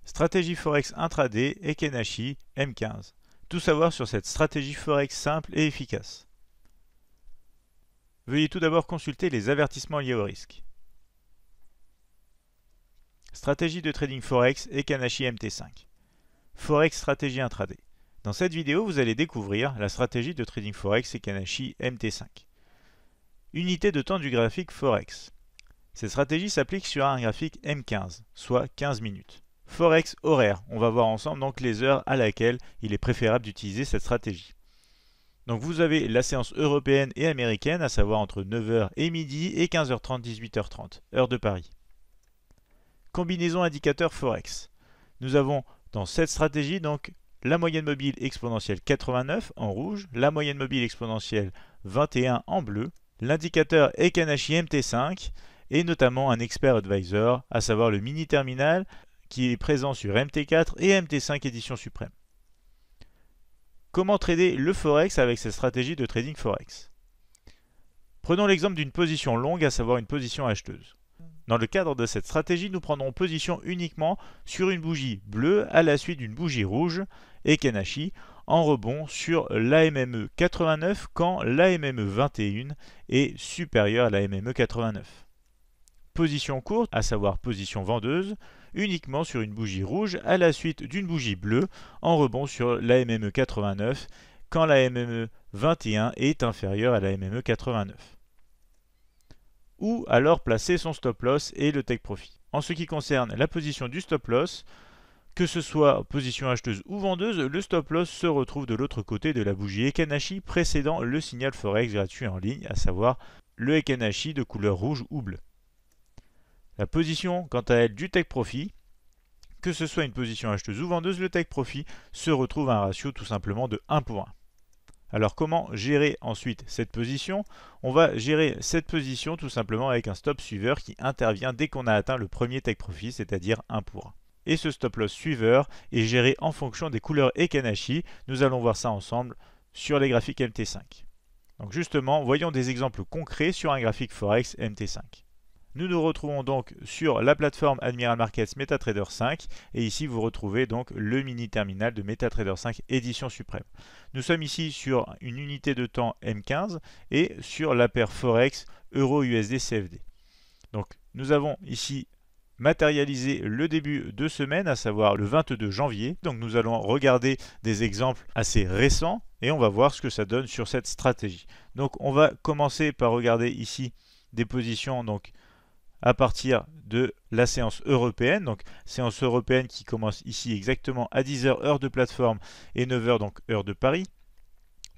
Stratégie Forex intraday Ekenashi M15. Tout savoir sur cette stratégie Forex simple et efficace. Veuillez tout d'abord consulter les avertissements liés au risque. Stratégie de trading Forex Ekenashi MT5. Forex stratégie intraday. Dans cette vidéo, vous allez découvrir la stratégie de trading Forex Ekenashi MT5. Unité de temps du graphique Forex. Cette stratégie s'applique sur un graphique M15, soit 15 minutes. Forex horaire, on va voir ensemble donc les heures à laquelle il est préférable d'utiliser cette stratégie. Donc vous avez la séance européenne et américaine, à savoir entre 9h et midi et 15h30, 18h30, heure de Paris. Combinaison indicateur Forex. Nous avons dans cette stratégie donc la moyenne mobile exponentielle 89 en rouge, la moyenne mobile exponentielle 21 en bleu, l'indicateur Ekenashi MT5 et notamment un expert advisor, à savoir le mini terminal qui est présent sur MT4 et MT5 édition suprême. Comment trader le Forex avec cette stratégie de trading Forex? Prenons l'exemple d'une position longue, à savoir une position acheteuse. Dans le cadre de cette stratégie, nous prendrons position uniquement sur une bougie bleue à la suite d'une bougie rouge, Ekenashi, en rebond sur l'AMME 89 quand l'AMME 21 est supérieure à l'AMME 89. Position courte, à savoir position vendeuse, uniquement sur une bougie rouge à la suite d'une bougie bleue en rebond sur l'AMME 89 quand l'AMME 21 est inférieure à l'AMME 89. Ou alors placer son stop loss et le take profit. En ce qui concerne la position du stop loss, que ce soit position acheteuse ou vendeuse, le stop loss se retrouve de l'autre côté de la bougie Ekenashi précédant le signal Forex gratuit en ligne, à savoir le Ekenashi de couleur rouge ou bleue. La position, quant à elle, du take profit, que ce soit une position acheteuse ou vendeuse, le take profit se retrouve à un ratio tout simplement de 1 pour 1. Alors comment gérer ensuite cette position? On va gérer cette position tout simplement avec un stop suiveur qui intervient dès qu'on a atteint le premier take profit, c'est-à-dire 1 pour 1. Et ce stop loss suiveur est géré en fonction des couleurs Ekenashi. Nous allons voir ça ensemble sur les graphiques MT5. Donc justement, voyons des exemples concrets sur un graphique Forex MT5. Nous nous retrouvons donc sur la plateforme Admiral Markets MetaTrader 5 et ici vous retrouvez donc le mini terminal de MetaTrader 5 édition suprême. Nous sommes ici sur une unité de temps M15 et sur la paire Forex Euro-USD CFD. Donc nous avons ici matérialisé le début de semaine, à savoir le 22 janvier. Donc nous allons regarder des exemples assez récents et on va voir ce que ça donne sur cette stratégie. Donc on va commencer par regarder ici des positions donc à partir de la séance européenne, donc séance européenne qui commence ici exactement à 10h heure de plateforme et 9h donc heure de Paris.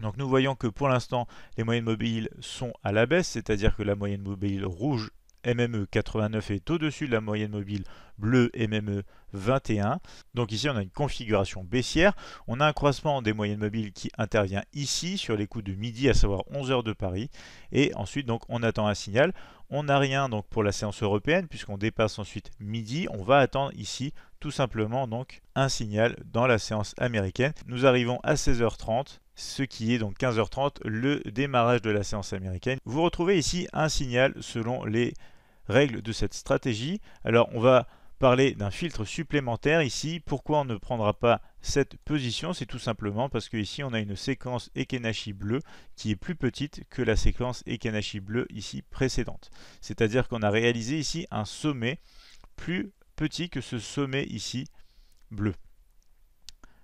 Donc nous voyons que pour l'instant les moyennes mobiles sont à la baisse, c'est-à-dire que la moyenne mobile rouge MME 89 est au-dessus de la moyenne mobile bleue MME 21. Donc ici on a une configuration baissière. On a un croissement des moyennes mobiles qui intervient ici sur les coups de midi, à savoir 11h de Paris. Et ensuite donc on attend un signal. On n'a rien donc pour la séance européenne puisqu'on dépasse ensuite midi. On va attendre ici tout simplement donc un signal dans la séance américaine. Nous arrivons à 16h30. Ce qui est donc 15h30, le démarrage de la séance américaine. Vous retrouvez ici un signal selon les règles de cette stratégie. Alors on va parler d'un filtre supplémentaire ici. Pourquoi on ne prendra pas cette position? C'est tout simplement parce que ici on a une séquence Ekenashi bleue qui est plus petite que la séquence Ekenashi bleue ici précédente. C'est-à-dire qu'on a réalisé ici un sommet plus petit que ce sommet ici bleu.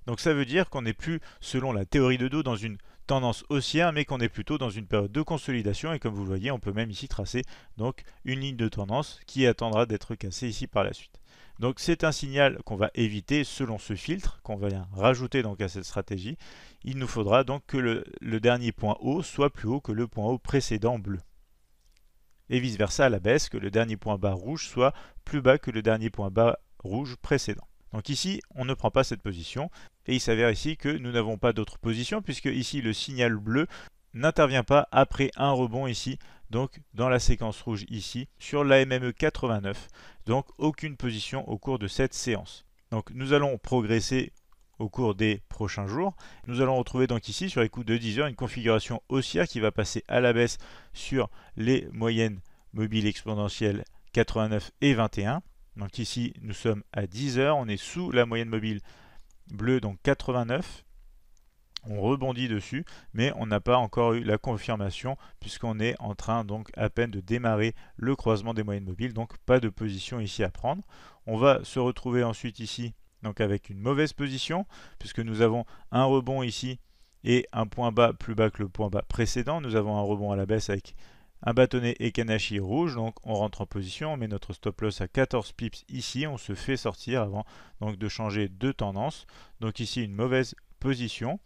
Donc ça veut dire qu'on n'est plus, selon la théorie de dos, dans une tendance haussière, mais qu'on est plutôt dans une période de consolidation. Et comme vous le voyez, on peut même ici tracer donc une ligne de tendance qui attendra d'être cassée ici par la suite. Donc c'est un signal qu'on va éviter selon ce filtre, qu'on va rajouter donc à cette stratégie. Il nous faudra donc que le dernier point haut soit plus haut que le point haut précédent bleu. Et vice versa à la baisse, que le dernier point bas rouge soit plus bas que le dernier point bas rouge précédent. Donc ici, on ne prend pas cette position et il s'avère ici que nous n'avons pas d'autre position puisque ici le signal bleu n'intervient pas après un rebond ici, donc dans la séquence rouge ici, sur l'AMME 89, donc aucune position au cours de cette séance. Donc nous allons progresser au cours des prochains jours. Nous allons retrouver donc ici sur les coups de 10 heures une configuration haussière qui va passer à la baisse sur les moyennes mobiles exponentielles 89 et 21. Donc ici, nous sommes à 10 heures, on est sous la moyenne mobile bleue, donc 89. On rebondit dessus, mais on n'a pas encore eu la confirmation puisqu'on est en train donc à peine de démarrer le croisement des moyennes mobiles, donc pas de position ici à prendre. On va se retrouver ensuite ici donc avec une mauvaise position puisque nous avons un rebond ici et un point bas plus bas que le point bas précédent. Nous avons un rebond à la baisse avec un bâtonnet Ekenashi rouge, donc on rentre en position, on met notre stop loss à 14 pips ici, on se fait sortir avant donc de changer de tendance. Donc ici une mauvaise position.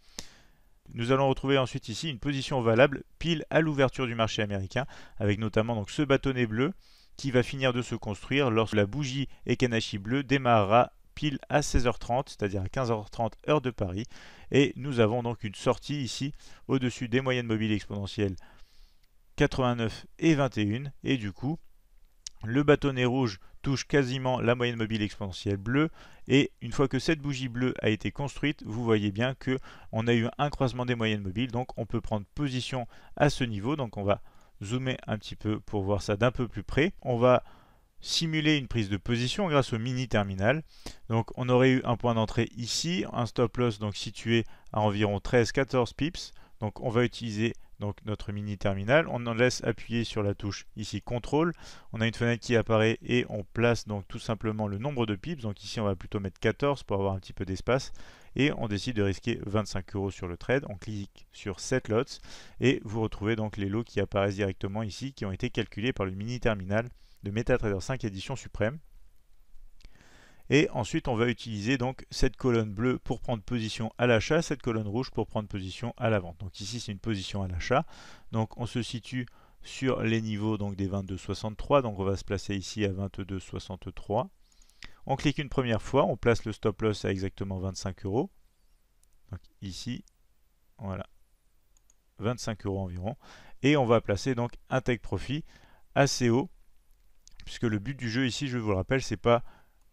Nous allons retrouver ensuite ici une position valable pile à l'ouverture du marché américain, avec notamment donc ce bâtonnet bleu qui va finir de se construire lorsque la bougie Ekenashi bleue démarrera pile à 16h30, c'est-à-dire à 15h30 heure de Paris. Et nous avons donc une sortie ici au-dessus des moyennes mobiles exponentielles 89 et 21. Et du coup, le bâtonnet rouge touche quasiment la moyenne mobile exponentielle bleue. Et une fois que cette bougie bleue a été construite, vous voyez bien qu'on a eu un croisement des moyennes mobiles. Donc on peut prendre position à ce niveau. Donc on va zoomer un petit peu pour voir ça d'un peu plus près. On va simuler une prise de position grâce au mini terminal. Donc on aurait eu un point d'entrée ici, un stop loss donc situé à environ 13-14 pips. Donc on va utiliser donc notre mini terminal, on en laisse appuyer sur la touche ici contrôle, on a une fenêtre qui apparaît et on place donc tout simplement le nombre de pips. Donc ici on va plutôt mettre 14 pour avoir un petit peu d'espace et on décide de risquer 25 € sur le trade. On clique sur Set Lots et vous retrouvez donc les lots qui apparaissent directement ici qui ont été calculés par le mini terminal de MetaTrader 5 édition suprême. Et ensuite, on va utiliser donc cette colonne bleue pour prendre position à l'achat, cette colonne rouge pour prendre position à la vente. Donc ici, c'est une position à l'achat. Donc on se situe sur les niveaux donc des 22,63. Donc on va se placer ici à 22,63. On clique une première fois, on place le stop loss à exactement 25 €. Donc ici, voilà, 25 € environ. Et on va placer donc un take profit assez haut, puisque le but du jeu ici, je vous le rappelle, c'est pas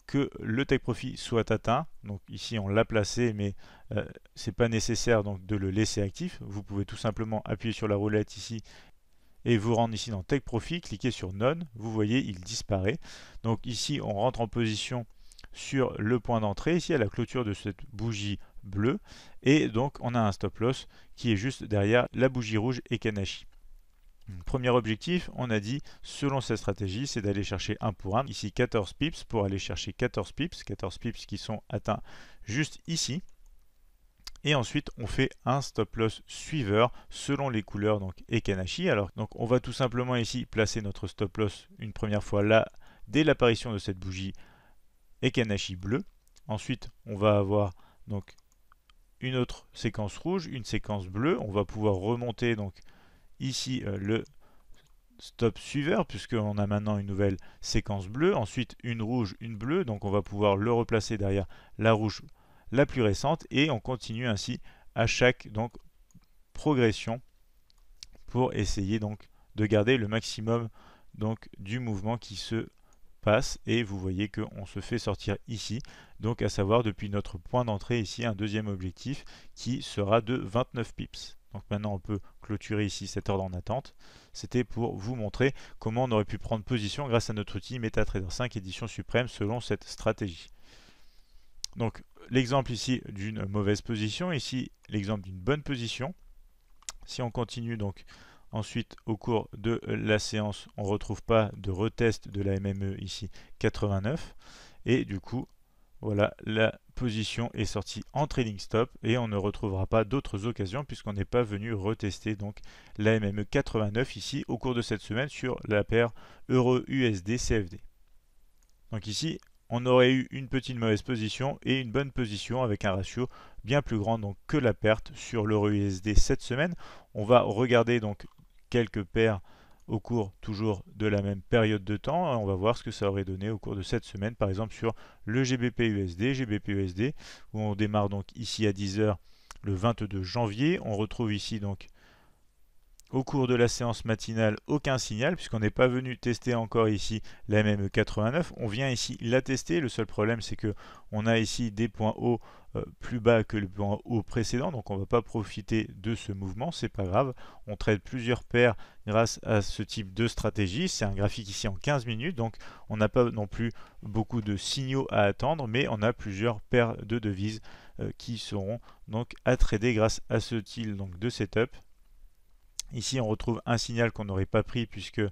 que le take profit soit atteint. Donc ici on l'a placé, mais c'est pas nécessaire donc de le laisser actif. Vous pouvez tout simplement appuyer sur la roulette ici et vous rendre ici dans take profit, cliquez sur none, vous voyez il disparaît. Donc ici on rentre en position sur le point d'entrée, ici à la clôture de cette bougie bleue, et donc on a un stop loss qui est juste derrière la bougie rouge Ekenashi. Premier objectif, on a dit, selon cette stratégie, c'est d'aller chercher 1 pour 1. Ici 14 pips pour aller chercher 14 pips qui sont atteints juste ici. Et ensuite, on fait un stop loss suiveur selon les couleurs donc Ekenashi. Alors, donc, on va tout simplement ici placer notre stop loss une première fois là, dès l'apparition de cette bougie Ekenashi bleue. Ensuite, on va avoir donc une autre séquence rouge, une séquence bleue. On va pouvoir remonter donc ici le stop suiveur puisqu'on a maintenant une nouvelle séquence bleue, ensuite une rouge, une bleue, donc on va pouvoir le replacer derrière la rouge la plus récente et on continue ainsi à chaque donc progression pour essayer donc de garder le maximum donc du mouvement qui se passe. Et vous voyez qu'on se fait sortir ici, donc à savoir depuis notre point d'entrée ici un deuxième objectif qui sera de 29 pips. Donc maintenant on peut clôturer ici cet ordre en attente. C'était pour vous montrer comment on aurait pu prendre position grâce à notre outil MetaTrader 5 édition suprême selon cette stratégie. Donc l'exemple ici d'une mauvaise position, ici l'exemple d'une bonne position. Si on continue donc ensuite au cours de la séance, on ne retrouve pas de retest de la MME ici 89. Et du coup, voilà, la position est sortie en trading stop et on ne retrouvera pas d'autres occasions puisqu'on n'est pas venu retester donc la MME 89 ici au cours de cette semaine sur la paire Euro-USD CFD. Donc ici, on aurait eu une petite mauvaise position et une bonne position avec un ratio bien plus grand donc, que la perte sur l'Euro-USD cette semaine. On va regarder donc quelques paires au cours toujours de la même période de temps. On va voir ce que ça aurait donné au cours de cette semaine, par exemple sur le GBP-USD, où on démarre donc ici à 10 h le 22 janvier. On retrouve ici donc Au cours de la séance matinale, aucun signal, puisqu'on n'est pas venu tester encore ici la MME 89. On vient ici la tester. Le seul problème, c'est que on a ici des points hauts plus bas que le point haut précédent, donc on ne va pas profiter de ce mouvement, c'est pas grave. On trade plusieurs paires grâce à ce type de stratégie. C'est un graphique ici en 15 minutes, donc on n'a pas non plus beaucoup de signaux à attendre, mais on a plusieurs paires de devises qui seront donc à trader grâce à ce style donc, de setup. Ici, on retrouve un signal qu'on n'aurait pas pris puisque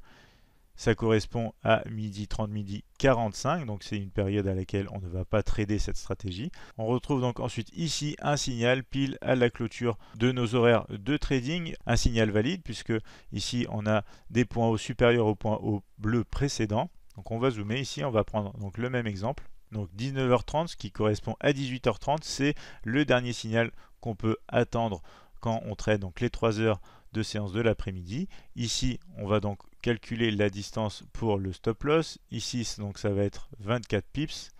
ça correspond à midi 30, midi 45, donc c'est une période à laquelle on ne va pas trader cette stratégie. On retrouve donc ensuite ici un signal pile à la clôture de nos horaires de trading, un signal valide puisque ici on a des points hauts supérieurs au point haut bleu précédent. Donc on va zoomer ici, on va prendre donc le même exemple. Donc 19h30, ce qui correspond à 18h30, c'est le dernier signal qu'on peut attendre quand on trade donc les 3 heures de séance de l'après-midi. Ici, on va donc calculer la distance pour le stop loss. Ici, donc ça va être 24 pips.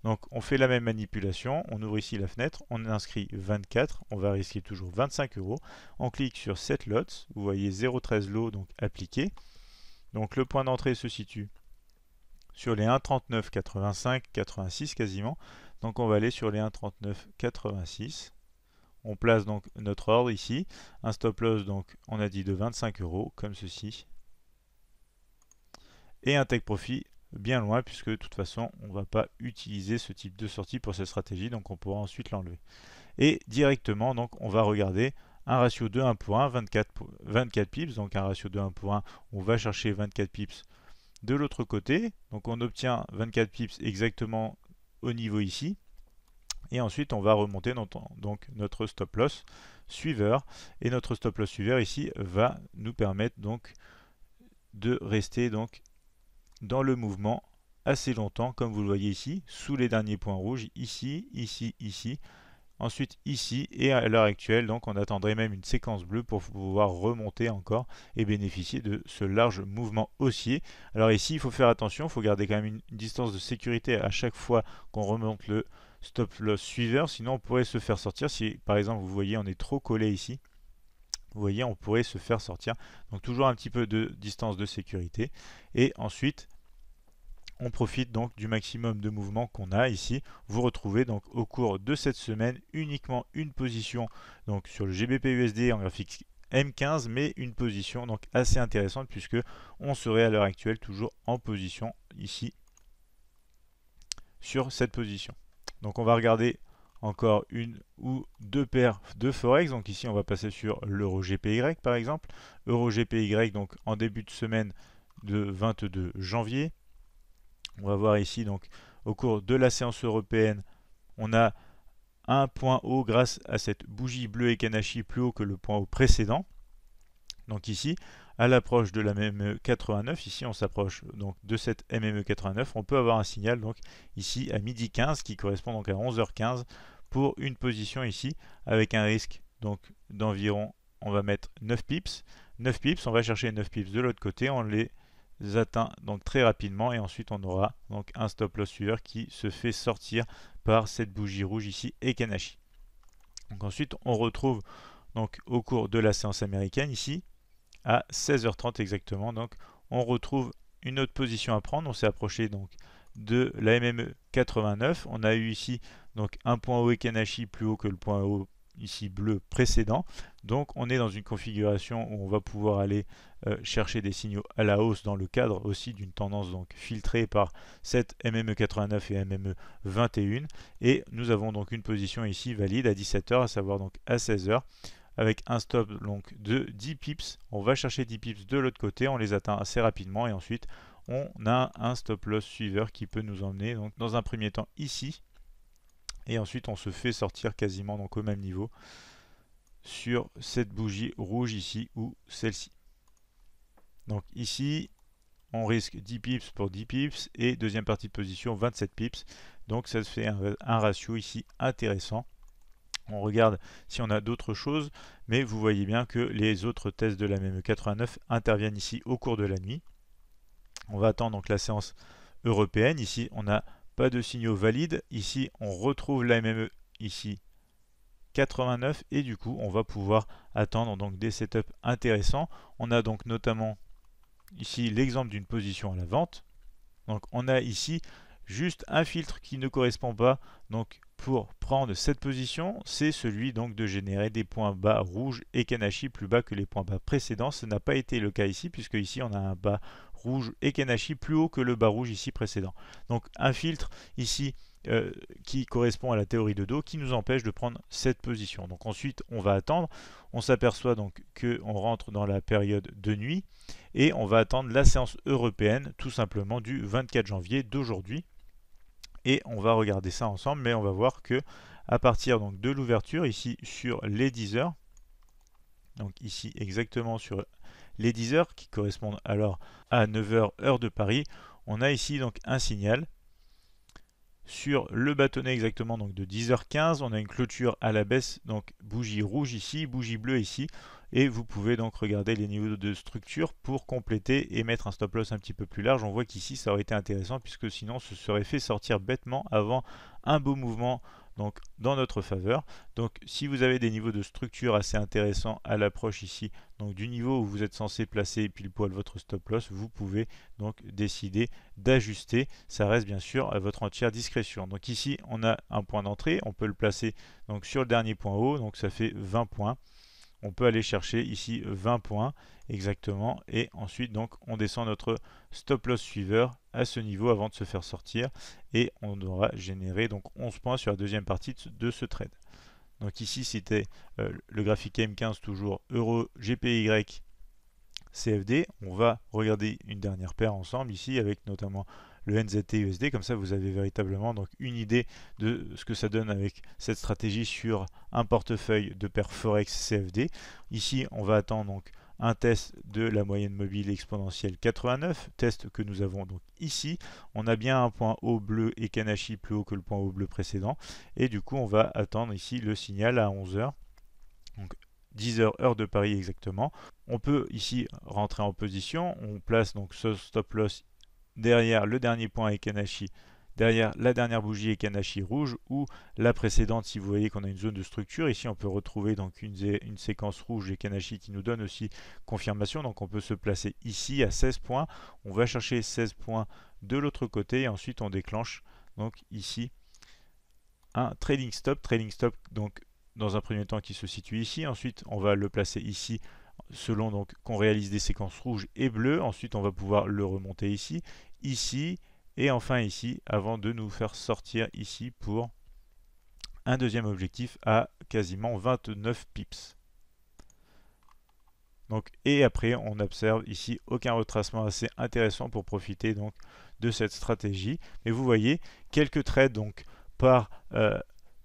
Donc on fait la même manipulation. On ouvre ici la fenêtre, on inscrit 24. On va risquer toujours 25 euros. On clique sur Set Lots. Vous voyez 0,13 lots donc appliqué. Donc le point d'entrée se situe sur les 1,39, 85, 86 quasiment. Donc on va aller sur les 1,39, 86. On place donc notre ordre ici, un stop loss donc on a dit de 25 euros comme ceci, et un take profit bien loin puisque de toute façon on ne va pas utiliser ce type de sortie pour cette stratégie, donc on pourra ensuite l'enlever. Et directement donc on va regarder un ratio de 1 pour 1, 24 pips, donc un ratio de 1 pour 1, on va chercher 24 pips de l'autre côté, donc on obtient 24 pips exactement au niveau ici. Et ensuite, on va remonter donc notre stop loss suiveur. Et notre stop loss suiveur ici va nous permettre donc de rester donc dans le mouvement assez longtemps, comme vous le voyez ici, sous les derniers points rouges, ici, ici, ici. Ensuite ici, et à l'heure actuelle, donc on attendrait même une séquence bleue pour pouvoir remonter encore et bénéficier de ce large mouvement haussier. Alors ici, il faut faire attention, il faut garder quand même une distance de sécurité à chaque fois qu'on remonte le stop loss suiveur, sinon on pourrait se faire sortir. Si par exemple vous voyez on est trop collé ici, vous voyez on pourrait se faire sortir. Donc toujours un petit peu de distance de sécurité. Et ensuite on profite donc du maximum de mouvement qu'on a ici. Vous retrouvez donc au cours de cette semaine uniquement une position donc sur le GBP USD en graphique M15, mais une position donc assez intéressante puisque on serait à l'heure actuelle toujours en position ici sur cette position. Donc on va regarder encore une ou deux paires de Forex. Donc ici on va passer sur l'Euro GPY par exemple. Euro GPY donc en début de semaine de 22 janvier. On va voir ici donc au cours de la séance européenne, on a un point haut grâce à cette bougie bleue Ekanashi plus haut que le point haut précédent. Donc ici, à l'approche de la MME 89, ici on s'approche donc de cette MME 89, on peut avoir un signal donc ici à midi 15 qui correspond donc à 11h15 pour une position ici avec un risque donc d'environ, on va mettre 9 pips. 9 pips, on va chercher 9 pips de l'autre côté, on les atteint donc très rapidement et ensuite on aura donc un stop loss suiveur qui se fait sortir par cette bougie rouge ici Ekanashi. Donc ensuite on retrouve donc au cours de la séance américaine ici à 16h30 exactement. Donc on retrouve une autre position à prendre. On s'est approché donc de la MME 89. On a eu ici donc un point haut Ekanashi plus haut que le point haut ici bleu précédent. Donc on est dans une configuration où on va pouvoir aller chercher des signaux à la hausse dans le cadre aussi d'une tendance donc filtrée par cette MME 89 et MME 21. Et nous avons donc une position ici valide à 17h, à savoir donc à 16h. Avec un stop donc de 10 pips. On va chercher 10 pips de l'autre côté, on les atteint assez rapidement et ensuite on a un stop loss suiveur qui peut nous emmener donc dans un premier temps ici et ensuite on se fait sortir quasiment donc au même niveau sur cette bougie rouge ici ou celle-ci. Donc ici on risque 10 pips pour 10 pips et deuxième partie de position 27 pips. Donc ça fait un ratio ici intéressant. On regarde si on a d'autres choses, mais vous voyez bien que les autres tests de la MME 89 interviennent ici au cours de la nuit. On va attendre donc la séance européenne. Ici, on n'a pas de signaux valides. Ici, on retrouve la MME ici 89 et du coup on va pouvoir attendre donc des setups intéressants. On a donc notamment ici l'exemple d'une position à la vente. Donc on a ici juste un filtre qui ne correspond pas. Donc pour prendre cette position, c'est celui donc de générer des points bas rouges et Kanashi plus bas que les points bas précédents. Ce n'a pas été le cas ici, puisque ici on a un bas rouge et Kanashi plus haut que le bas rouge ici précédent. Donc un filtre ici qui correspond à la théorie de dos, qui nous empêche de prendre cette position. Donc ensuite on va attendre, on s'aperçoit donc qu'on rentre dans la période de nuit et on va attendre la séance européenne tout simplement du 24 janvier d'aujourd'hui. Et on va regarder ça ensemble, mais on va voir que à partir donc de l'ouverture ici sur les 10 heures, donc ici exactement sur les 10 heures qui correspondent alors à 9 heures heure de Paris, on a ici donc un signal. Sur le bâtonnet exactement donc de 10h15, on a une clôture à la baisse, donc bougie rouge ici, bougie bleue ici, et vous pouvez donc regarder les niveaux de structure pour compléter et mettre un stop loss un petit peu plus large. On voit qu'ici ça aurait été intéressant puisque sinon ce serait fait sortir bêtement avant un beau mouvement donc dans notre faveur. Donc si vous avez des niveaux de structure assez intéressants à l'approche ici, donc du niveau où vous êtes censé placer pile poil votre stop loss, vous pouvez donc décider d'ajuster. Ça reste bien sûr à votre entière discrétion. Donc ici on a un point d'entrée, on peut le placer donc sur le dernier point haut, donc ça fait 20 points. On peut aller chercher ici 20 points exactement et ensuite donc on descend notre stop loss suiveur à ce niveau avant de se faire sortir et on aura généré donc 11 points sur la deuxième partie de ce trade. Donc ici c'était le graphique M15 toujours Euro GPY CFD. On va regarder une dernière paire ensemble ici avec notamment le NZT USD, comme ça vous avez véritablement donc une idée de ce que ça donne avec cette stratégie sur un portefeuille de paires Forex CFD. Ici on va attendre donc un test de la moyenne mobile exponentielle 89, test que nous avons donc ici. On a bien un point haut bleu et Kanashi plus haut que le point haut bleu précédent et du coup on va attendre ici le signal à 11h. Donc 10h heure de Paris exactement. On peut ici rentrer en position, on place donc ce stop loss derrière le dernier point et Kanashi, derrière la dernière bougie et Kanashi rouge ou la précédente si vous voyez qu'on a une zone de structure. Ici on peut retrouver donc une séquence rouge et Kanashi qui nous donne aussi confirmation. Donc on peut se placer ici à 16 points. On va chercher 16 points de l'autre côté et ensuite on déclenche donc ici un trading stop donc dans un premier temps qui se situe ici. Ensuite on va le placer ici selon donc qu'on réalise des séquences rouges et bleues. Ensuite on va pouvoir le remonter ici, ici et enfin ici avant de nous faire sortir ici pour un deuxième objectif à quasiment 29 pips. Donc, et après on observe ici aucun retracement assez intéressant pour profiter donc de cette stratégie. Mais vous voyez quelques trades donc par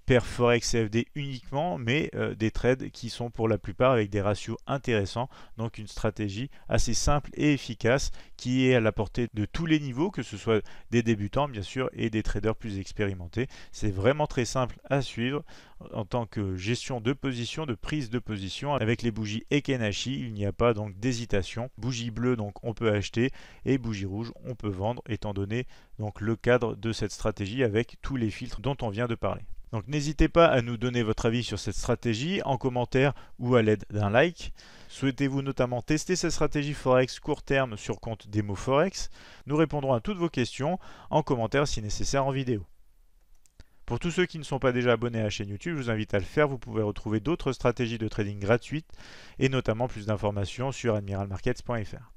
paire Forex CFD uniquement, mais des trades qui sont pour la plupart avec des ratios intéressants. Donc une stratégie assez simple et efficace qui est à la portée de tous les niveaux, que ce soit des débutants bien sûr et des traders plus expérimentés. C'est vraiment très simple à suivre en tant que gestion de position, de prise de position. Avec les bougies Ekenashi, il n'y a pas donc d'hésitation. Bougie bleue donc on peut acheter et bougie rouge on peut vendre étant donné donc le cadre de cette stratégie avec tous les filtres dont on vient de parler. Donc n'hésitez pas à nous donner votre avis sur cette stratégie en commentaire ou à l'aide d'un like. Souhaitez-vous notamment tester cette stratégie Forex court terme sur compte Demo Forex? Nous répondrons à toutes vos questions en commentaire si nécessaire en vidéo. Pour tous ceux qui ne sont pas déjà abonnés à la chaîne YouTube, je vous invite à le faire. Vous pouvez retrouver d'autres stratégies de trading gratuites et notamment plus d'informations sur admiralmarkets.fr.